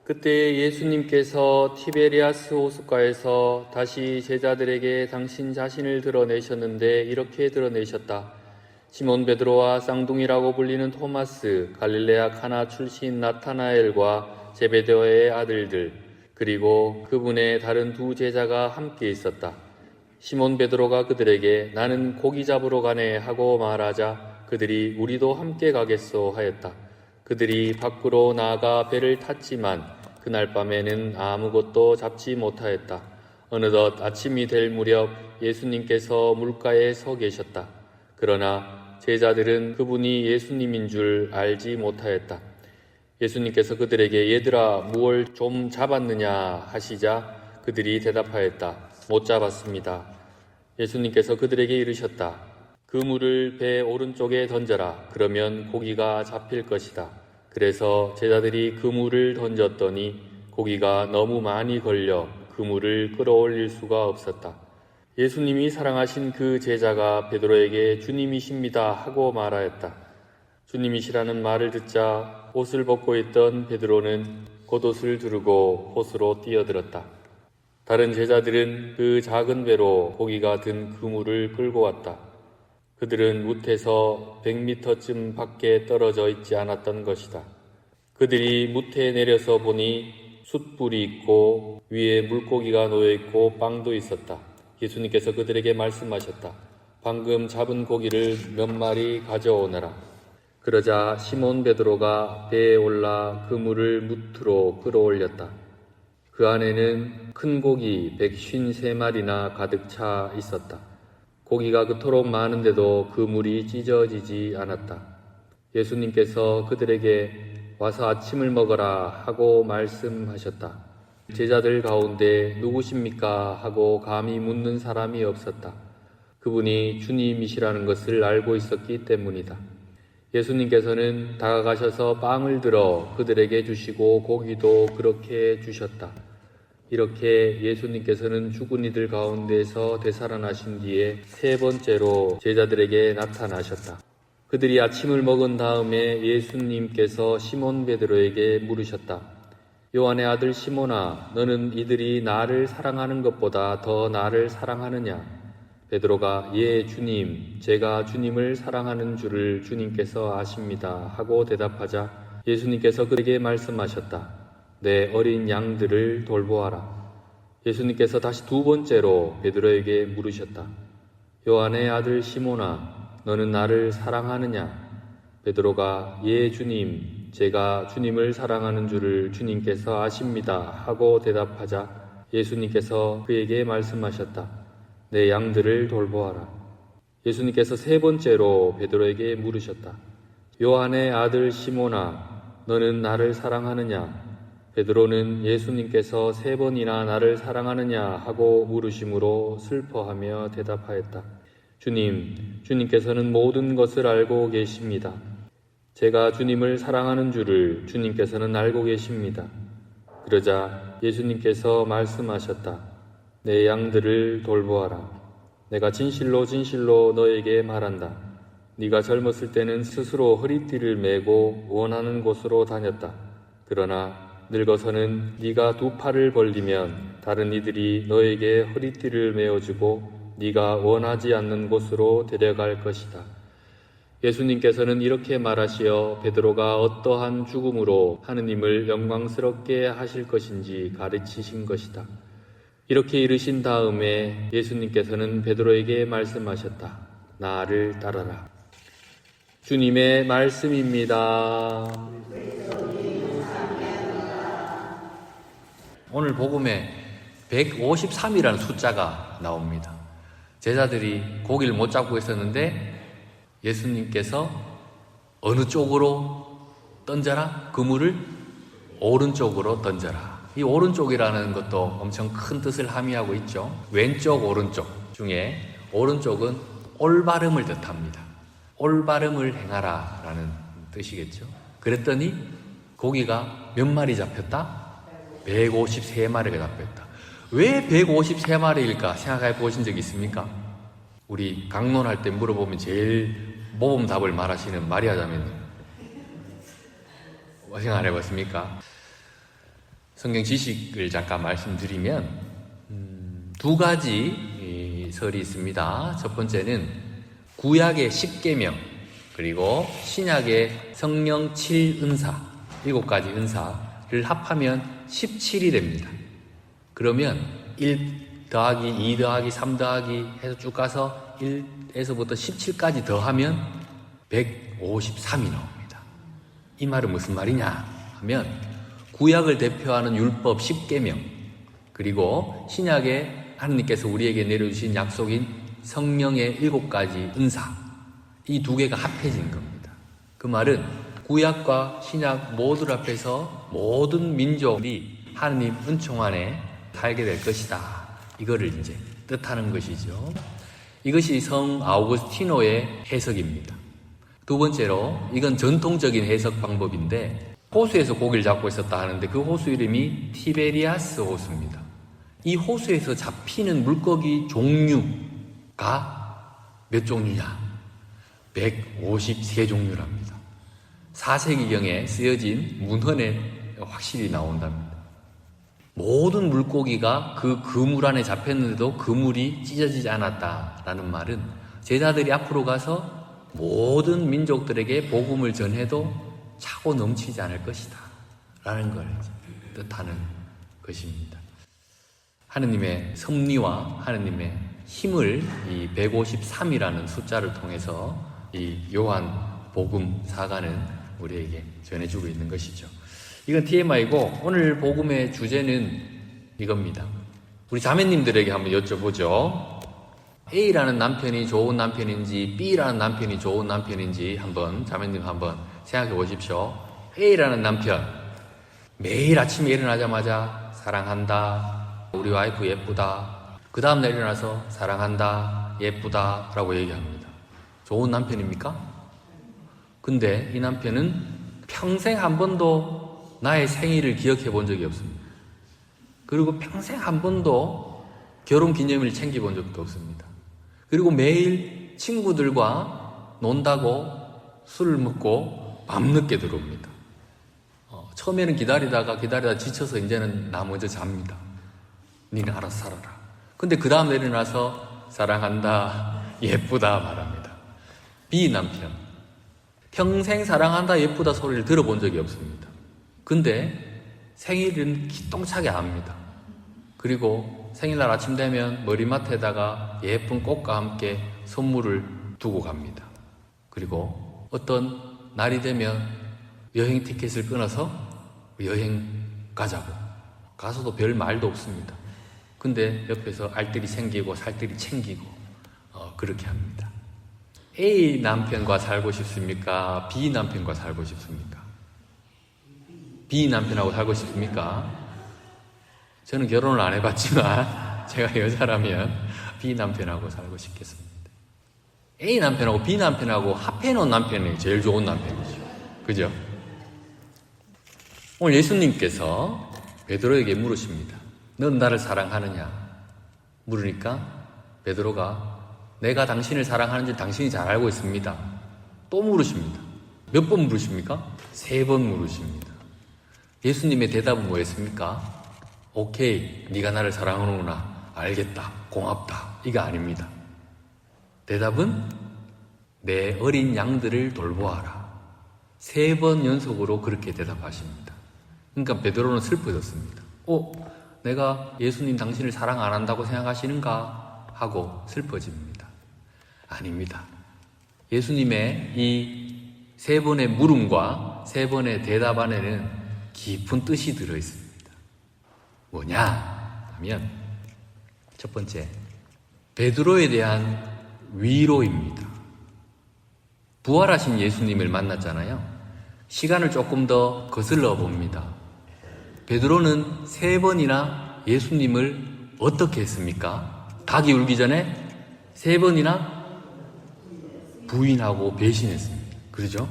그때 예수님께서 티베리아스 호숫가에서 다시 제자들에게 당신 자신을 드러내셨는데 이렇게 드러내셨다. 시몬 베드로와 쌍둥이라고 불리는 토마스, 갈릴레아 카나 출신 나타나엘과 제베데오의 아들들, 그리고 그분의 다른 두 제자가 함께 있었다. 시몬 베드로가 그들에게 나는 고기 잡으러 가네 하고 말하자 그들이 우리도 함께 가겠소 하였다. 그들이 밖으로 나아가 배를 탔지만 그날 밤에는 아무것도 잡지 못하였다. 어느덧 아침이 될 무렵 예수님께서 물가에 서 계셨다. 그러나 제자들은 그분이 예수님인 줄 알지 못하였다. 예수님께서 그들에게 얘들아 무얼 좀 잡았느냐 하시자 그들이 대답하였다. 못 잡았습니다. 예수님께서 그들에게 이르셨다. 그물을 배 오른쪽에 던져라. 그러면 고기가 잡힐 것이다. 그래서 제자들이 그물을 던졌더니 고기가 너무 많이 걸려 그물을 끌어올릴 수가 없었다. 예수님이 사랑하신 그 제자가 베드로에게 주님이십니다 하고 말하였다. 주님이시라는 말을 듣자 옷을 벗고 있던 베드로는 겉옷을 두르고 호수로 뛰어들었다. 다른 제자들은 그 작은 배로 고기가 든 그물을 끌고 왔다. 그들은 무태에서 100m쯤 밖에 떨어져 있지 않았던 것이다. 그들이 무태에 내려서 보니 숯불이 있고 위에 물고기가 놓여있고 빵도 있었다. 예수님께서 그들에게 말씀하셨다. 방금 잡은 고기를 몇 마리 가져오너라. 그러자 시몬 베드로가 배에 올라 그물을 무트로 끌어올렸다. 그 안에는 큰 고기 153마리나 가득 차 있었다. 고기가 그토록 많은데도 그물이 찢어지지 않았다. 예수님께서 그들에게 와서 아침을 먹어라 하고 말씀하셨다. 제자들 가운데 누구십니까? 하고 감히 묻는 사람이 없었다. 그분이 주님이시라는 것을 알고 있었기 때문이다. 예수님께서는 다가가셔서 빵을 들어 그들에게 주시고 고기도 그렇게 주셨다. 이렇게 예수님께서는 죽은 이들 가운데서 되살아나신 뒤에 세 번째로 제자들에게 나타나셨다. 그들이 아침을 먹은 다음에 예수님께서 시몬 베드로에게 물으셨다. 요한의 아들 시몬아, 너는 이들이 나를 사랑하는 것보다 더 나를 사랑하느냐? 베드로가 예 주님, 제가 주님을 사랑하는 줄을 주님께서 아십니다 하고 대답하자 예수님께서 그에게 말씀하셨다. 내 어린 양들을 돌보아라. 예수님께서 다시 두 번째로 베드로에게 물으셨다. 요한의 아들 시몬아, 너는 나를 사랑하느냐? 베드로가 예 주님, 제가 주님을 사랑하는 줄을 주님께서 아십니다 하고 대답하자 예수님께서 그에게 말씀하셨다. 내 양들을 돌보아라. 예수님께서 세 번째로 베드로에게 물으셨다. 요한의 아들 시몬아, 너는 나를 사랑하느냐? 베드로는 예수님께서 세 번이나 나를 사랑하느냐 하고 물으심으로 슬퍼하며 대답하였다. 주님께서는 모든 것을 알고 계십니다. 제가 주님을 사랑하는 줄을 주님께서는 알고 계십니다. 그러자 예수님께서 말씀하셨다. 내 양들을 돌보아라. 내가 진실로 진실로 너에게 말한다. 네가 젊었을 때는 스스로 허리띠를 메고 원하는 곳으로 다녔다. 그러나 늙어서는 네가 두 팔을 벌리면 다른 이들이 너에게 허리띠를 메어주고 네가 원하지 않는 곳으로 데려갈 것이다. 예수님께서는 이렇게 말하시어 베드로가 어떠한 죽음으로 하느님을 영광스럽게 하실 것인지 가르치신 것이다. 이렇게 이르신 다음에 예수님께서는 베드로에게 말씀하셨다. 나를 따라라. 주님의 말씀입니다. 오늘 복음에 153이라는 숫자가 나옵니다. 제자들이 고기를 못 잡고 있었는데 예수님께서 어느 쪽으로 던져라? 그물을 오른쪽으로 던져라. 이 오른쪽이라는 것도 엄청 큰 뜻을 함의하고 있죠. 왼쪽 오른쪽 중에 오른쪽은 올바름을 뜻합니다. 올바름을 행하라 라는 뜻이겠죠. 그랬더니 고기가 몇 마리 잡혔다? 153마리가 잡혔다. 왜 153마리일까 생각해 보신 적 있습니까? 우리 강론할 때 물어보면 제일 모범 답을 말하시는 마리아 자매님 생각 안 해봤습니까? 성경 지식을 잠깐 말씀드리면 두 가지 설이 있습니다. 첫 번째는 구약의 10계명 그리고 신약의 성령 7은사 7가지 은사를 합하면 17이 됩니다. 그러면 1 더하기 2 더하기 3 더하기 해서 쭉 가서 1에서부터 17까지 더하면 153이 나옵니다. 이 말은 무슨 말이냐 하면 구약을 대표하는 율법 10계명 그리고 신약에 하느님께서 우리에게 내려주신 약속인 성령의 7가지 은사 이 두 개가 합해진 겁니다. 그 말은 구약과 신약 모두를 앞에서 모든 민족이 하느님 은총 안에 살게 될 것이다. 이거를 이제 뜻하는 것이죠. 이것이 성 아우구스티노의 해석입니다. 두 번째로 이건 전통적인 해석 방법인데 호수에서 고기를 잡고 있었다 하는데 그 호수 이름이 티베리아스 호수입니다. 이 호수에서 잡히는 물고기 종류가 몇 종류냐? 153종류랍니다. 4세기경에 쓰여진 문헌에 확실히 나온답니다. 모든 물고기가 그 그물 안에 잡혔는데도 그물이 찢어지지 않았다라는 말은 제자들이 앞으로 가서 모든 민족들에게 복음을 전해도 차고 넘치지 않을 것이다 라는 걸 뜻하는 것입니다. 하느님의 섭리와 하느님의 힘을 이 153이라는 숫자를 통해서 이 요한 복음 사가는 우리에게 전해주고 있는 것이죠. 이건 TMI고 오늘 복음의 주제는 이겁니다. 우리 자매님들에게 한번 여쭤보죠. A라는 남편이 좋은 남편인지 B라는 남편이 좋은 남편인지 한번 자매님 한번 생각해 보십시오. A라는 남편 매일 아침에 일어나자마자 사랑한다, 우리 와이프 예쁘다, 그 다음날 일어나서 사랑한다, 예쁘다 라고 얘기합니다. 좋은 남편입니까? 근데 이 남편은 평생 한 번도 나의 생일을 기억해 본 적이 없습니다. 그리고 평생 한 번도 결혼기념일을 챙겨본 적도 없습니다. 그리고 매일 친구들과 논다고 술을 먹고 밤늦게 들어옵니다. 처음에는 기다리다 지쳐서 이제는 나 먼저 잡니다. 니는 알아서 살아라. 근데 그 다음 일어나서 사랑한다, 예쁘다 말합니다. B 남편 평생 사랑한다, 예쁘다 소리를 들어본 적이 없습니다. 근데 생일은 기똥차게 압니다. 그리고 생일날 아침 되면 머리맡에다가 예쁜 꽃과 함께 선물을 두고 갑니다. 그리고 어떤 날이 되면 여행 티켓을 끊어서 여행 가자고. 가서도 별 말도 없습니다. 근데 옆에서 알뜰히 생기고 살뜰히 챙기고 그렇게 합니다. A 남편과 살고 싶습니까? B 남편과 살고 싶습니까? B 남편하고 살고 싶습니까? 저는 결혼을 안 해봤지만 제가 여자라면 B 남편하고 살고 싶겠습니다. A 남편하고 B 남편하고 합해놓은 남편이 제일 좋은 남편이죠. 그죠? 오늘 예수님께서 베드로에게 물으십니다. 넌 나를 사랑하느냐? 물으니까 베드로가 내가 당신을 사랑하는지 당신이 잘 알고 있습니다. 또 물으십니다. 몇 번 물으십니까? 3번 물으십니다. 예수님의 대답은 뭐였습니까? 오케이, 네가 나를 사랑하는구나. 알겠다. 고맙다. 이거 아닙니다. 대답은 내 어린 양들을 돌보아라. 3번 연속으로 그렇게 대답하십니다. 그러니까 베드로는 슬퍼졌습니다. 내가 예수님 당신을 사랑 안 한다고 생각하시는가? 하고 슬퍼집니다. 아닙니다. 예수님의 이 3번의 물음과 3번의 대답 안에는 깊은 뜻이 들어있습니다. 뭐냐 하면 첫 번째, 베드로에 대한 위로입니다. 부활하신 예수님을 만났잖아요. 시간을 조금 더 거슬러 봅니다. 베드로는 3번이나 예수님을 어떻게 했습니까? 닭이 울기 전에 3번이나 부인하고 배신했습니다. 그러죠?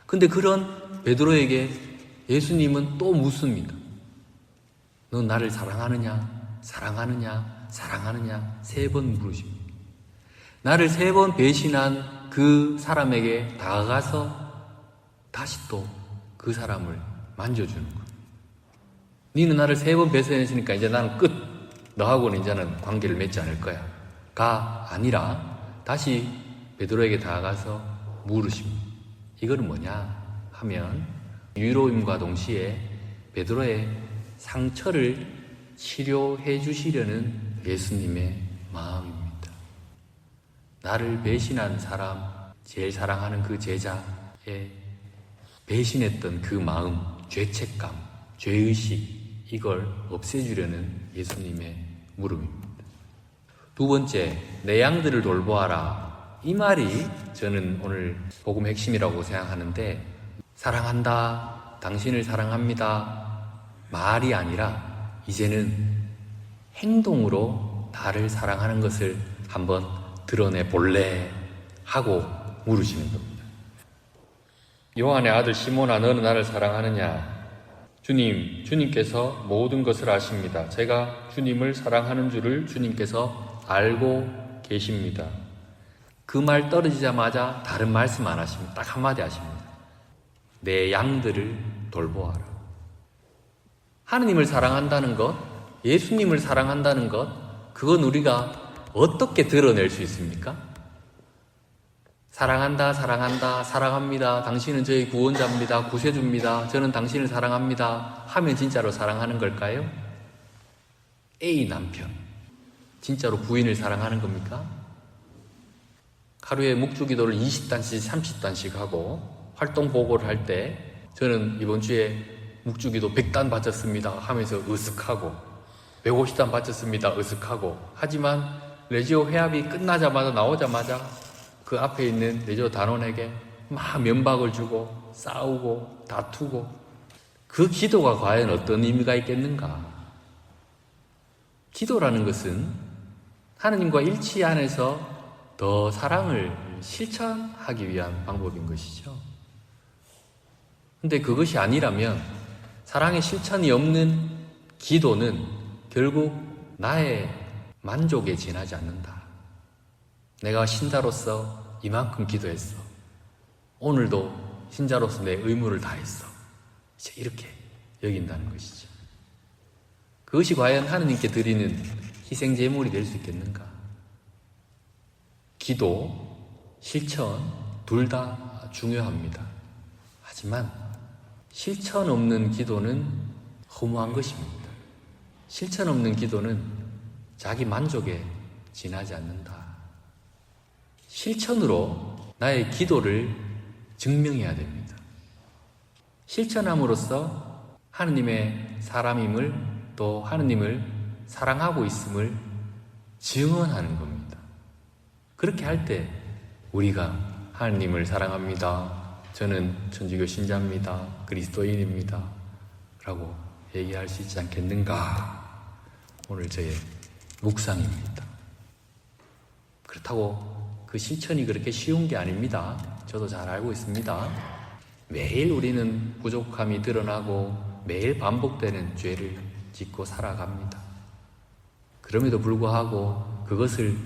근데 그런 베드로에게 예수님은 또 묻습니다. 너 나를 사랑하느냐? 사랑하느냐? 사랑하느냐? 3번 물으십니다. 나를 3번 배신한 그 사람에게 다가가서 다시 또 그 사람을 만져주는 거예요. 니는 나를 3번 배신했으니까 이제 나는 끝. 너하고는 이제는 관계를 맺지 않을 거야. 가 아니라 다시 베드로에게 다가가서 물으십니다. 이거는 뭐냐 하면 위로임과 동시에 베드로의 상처를 치료해 주시려는 예수님의 마음입니다. 나를 배신한 사람, 제일 사랑하는 그 제자의 배신했던 그 마음, 죄책감, 죄의식, 이걸 없애주려는 예수님의 물음입니다. 두 번째, 내 양들을 돌보아라. 이 말이 저는 오늘 복음 핵심이라고 생각하는데, 사랑한다, 당신을 사랑합니다, 말이 아니라 이제는 행동으로 나를 사랑하는 것을 한번 드러내 볼래 하고 물으시는 겁니다. 요한의 아들 시몬아, 너는 나를 사랑하느냐? 주님께서 모든 것을 아십니다. 제가 주님을 사랑하는 줄을 주님께서 알고 계십니다. 그 말 떨어지자마자 다른 말씀 안 하십니다. 딱 한마디 하십니다. 내 양들을 돌보아라. 하느님을 사랑한다는 것, 예수님을 사랑한다는 것, 그건 우리가 어떻게 드러낼 수 있습니까? 사랑한다, 사랑합니다, 당신은 저희 구원자입니다, 구세주입니다, 저는 당신을 사랑합니다 하면 진짜로 사랑하는 걸까요? A 남편, 진짜로 부인을 사랑하는 겁니까? 하루에 묵주기도를 20단씩, 30단씩 하고 활동 보고를 할 때 저는 이번 주에 묵주기도 100단 바쳤습니다 하면서 으쓱하고 150단 바쳤습니다 으쓱하고, 하지만 레지오 회합이 끝나자마자 나오자마자 그 앞에 있는 레지오 단원에게 막 면박을 주고 싸우고 다투고, 그 기도가 과연 어떤 의미가 있겠는가? 기도라는 것은 하느님과 일치 안에서 더 사랑을 실천하기 위한 방법인 것이죠. 근데 그것이 아니라면 사랑의 실천이 없는 기도는 결국 나의 만족에 지나지 않는다. 내가 신자로서 이만큼 기도했어. 오늘도 신자로서 내 의무를 다했어. 이제 이렇게 여긴다는 것이죠. 그것이 과연 하느님께 드리는 희생 제물이 될 수 있겠는가? 기도, 실천 둘 다 중요합니다. 하지만 실천 없는 기도는 허무한 것입니다. 실천 없는 기도는 자기 만족에 지나지 않는다. 실천으로 나의 기도를 증명해야 됩니다. 실천함으로써 하느님의 사람임을, 또 하느님을 사랑하고 있음을 증언하는 겁니다. 그렇게 할 때 우리가 하느님을 사랑합니다, 저는 천주교 신자입니다, 그리스도인입니다 라고 얘기할 수 있지 않겠는가? 오늘 저의 묵상입니다. 그렇다고 그 실천이 그렇게 쉬운 게 아닙니다. 저도 잘 알고 있습니다. 매일 우리는 부족함이 드러나고 매일 반복되는 죄를 짓고 살아갑니다. 그럼에도 불구하고 그것을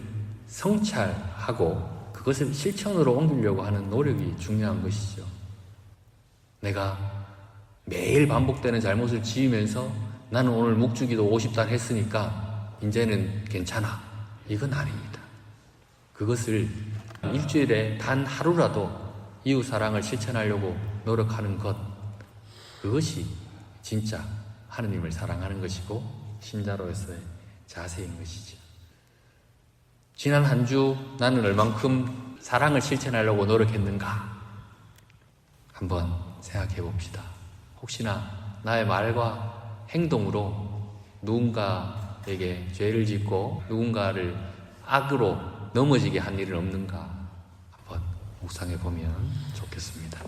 성찰하고 그것을 실천으로 옮기려고 하는 노력이 중요한 것이죠. 내가 매일 반복되는 잘못을 지으면서 나는 오늘 묵주기도 50단 했으니까 이제는 괜찮아, 이건 아닙니다. 그것을 일주일에 단 하루라도 이웃사랑을 실천하려고 노력하는 것, 그것이 진짜 하느님을 사랑하는 것이고 신자로서의 자세인 것이죠. 지난 한 주 나는 얼만큼 사랑을 실천하려고 노력했는가? 한번 생각해 봅시다. 혹시나 나의 말과 행동으로 누군가에게 죄를 짓고 누군가를 악으로 넘어지게 한 일은 없는가? 한번 묵상해 보면 좋겠습니다.